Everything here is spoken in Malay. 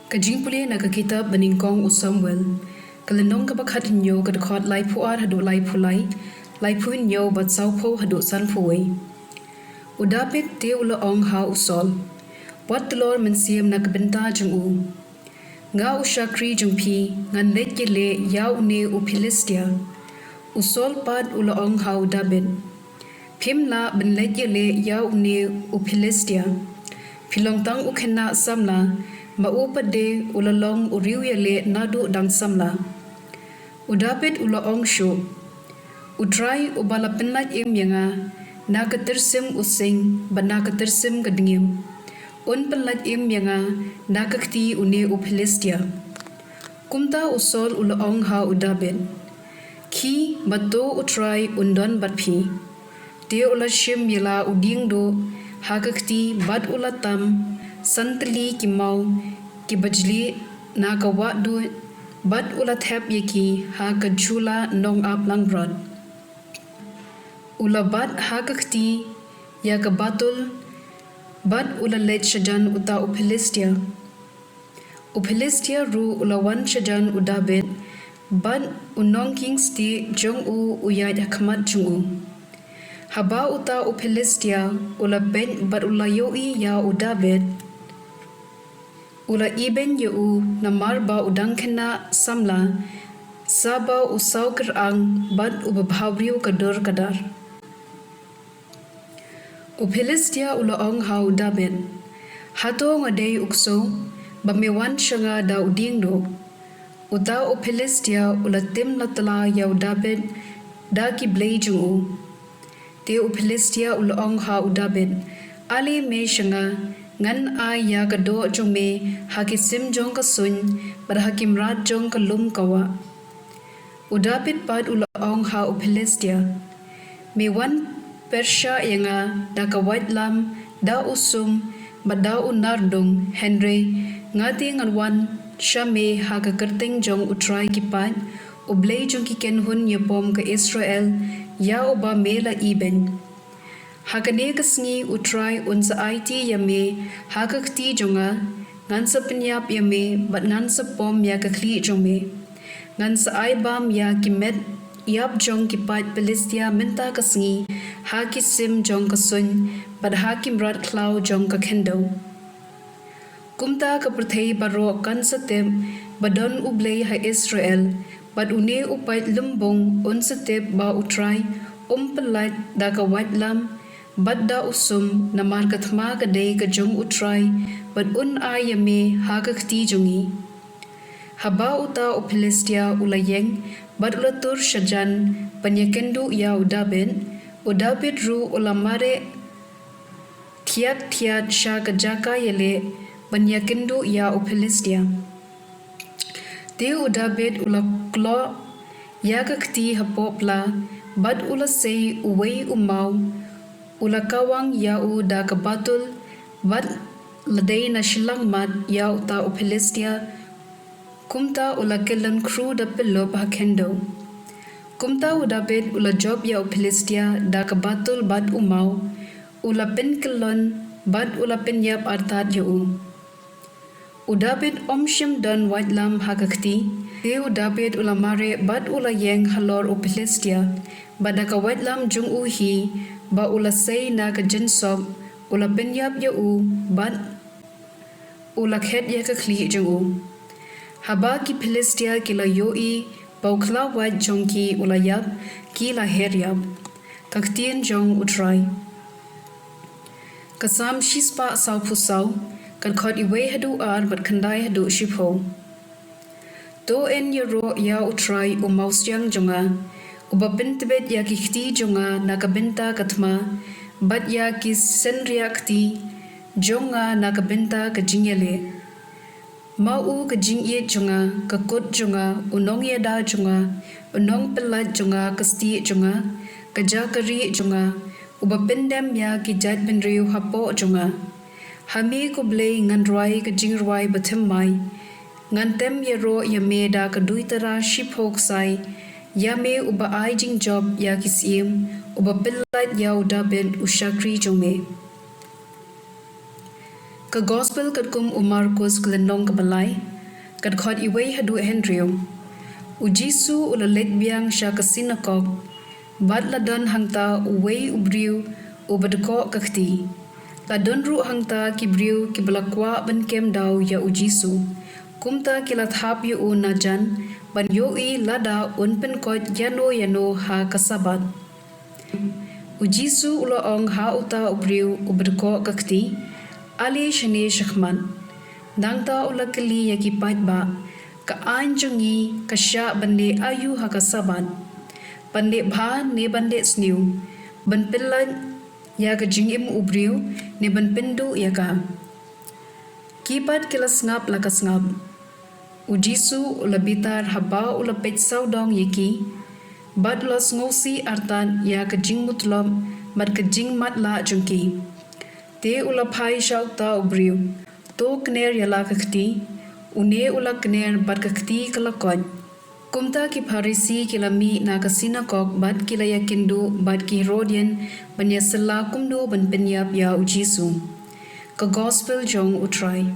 Kajingpule na kitab beningkong u Samuel. Kalenong kabakhat inyo kadakot lai puar hadu lai pulai, lai puin yo bat saupo hadu san puwe. Udapit te ula ong ha usol. Wat telor mensiam na kebenta jeng u. Nga usyakri jeng pi, ngan let yele yau ne u Philistia. Usol pad ula ong ha udabit. Pim la ben let yele yau ne u Philistia. Pilong tang u kena samla, maupade ulalong uriu yele nadu dang samla. Udapit ula ong syu. Udrai ubala penlat im yanga, na ketersim using, ba na ketersim kedengim. Un penlat im yanga, na kekti une u Philistia. Kumta usol ula ong ha udapit. Ki bato utrai undon batpi. Te ula shim yela uding do, ha kekti bat ula tam, santli ki mau ki bajli na ka wadu bat ula thep yeki ha ka jula nong ap lang brod ula bat ha kakti ya ka batul bat ula let shajan uta u Philistia ru ula wan shajan udabet bat unong kings ti jong u uyad hakmat jung u haba uta u Philistia ula ben bat ula yoi ya udabet ula iben yu na marba udang kena samla saba usau kerang bat ubabhabriu kador kadar. U Philistia ula ong ha udabet. Hato ngadei ukso bamewan syanga da uding do. Uta u Philistia ula tim latala ya udabet da ki Blei jung u. Te u Philistia ula ong ha udabet. Ali me syanga ngan ai ya kado jong me hakisim jong ka sun bar hakim rat jong ka lum kawa udapit pad ula ong ha u Philistia me wan Persha yanga da ka white lam da usum bada unardung Henry ngati ngan wan shame ha ka kerting jong utrai ki pad u Blei jong ki ken hun yapom ka Israel ya uba mela iben Hakane kasngi utrai unsa IT yame hakakti jonga ngansa penyap yame bat ngansa pom ya kakli jome ngansa aibam ya kimet yap jong kipat Philistia minta kasngi hakisim jong kasun bat hakim rat klau jong kakendo kumta kaperthei baro kansa tem badon u Blei ha Israel bat une upait lumbong unsa tep ba utrai pelat da ka watlam Badda usum na markatma kadei ka jong utrai bad un ayame hakakti jongi. Haba uta u Philistia ulayeng bad ulatur shajan panyakendu ya udabit ru ulamare tiat sha kajaka yele panyakendu ya u Philistia. Te udabit ulaklo ya kakti hapopla bad ulasei uwei umau ula kawang yau da kabatul bat ladai na shilang mat yau ta u Philistia kumta ula kelan kru da pelop hakendo kumta udabet ula job yau Philistia da kabatul bat umau ula pen kelon bat ula pen yap artat yau udabet omshim dan wadlam hakakti te udabet ula mare bat ula yeng halor u Philistia badaka wadlam jung uhi ba ula say na ka jinsob ula penyap ya u bat ula khet ya ka kli jung u haba ki Philistia kila yoi baukla wat jong ki ula yap kila her yap ktien jong utrai kasam shispa saw pusau kan khot iwe hadu ar bat khandai hadu shipho to en yero ya utrai mausyang jonga uba bintibet ya kikti jonga nakabenta katma bat ya ki senriakti jonga nakabenta kajingele mau kajingye jonga kakot jonga unong yada jonga unong pelat jonga kasti jonga kajakari jonga uba pendem ya ki jat benriu hapo jonga hami ko Blei ngandrai kajingrai bathemai ngantem yero yameda kaduitara shiphok sai Yame uba aijing job ya kisim uba pelat ya udabet ushakri jome Ka gospel kat kum Markus kelenong ke Blei, kat khot iwei hadu Henry. Ujisu ula let biang sya ke sinagog, bad ladan hangta uwei ubriu ubadko kakti. Ladan ru hangta kibriu kibalakwa ban kem daw ya ujisu. Kumta kilat hap yu najan ban yoi lada unpen kot yano ha kasabat. Ujisu ula ong ha uta ubriu ubadko kakti. Ali shane shakman. Dangta ula keli yakipat ba. Ka anjungi kasya bande ayu ha kasabat. Bande bha ne bande sniu. Ban pilan ya ka jingim ubriu ne ban pindu ya ka. Kipat kilas ngap lakas ngap. Ujisu ula bitar haba ula pet saudong yaki. Bad ula ngosi artan ya ka jing mutlom bad ka jing mat la jungki. Te ula pai syauk ta ubriu. To kner yala kakti. Une ula kner bad kakti kalakon. Kumta ki Parisi kilami na ka sinagog bad kila yakindu bad ki Herodian banya sela kumdu ban penyap ya ujisu. Ka gospel jong utray.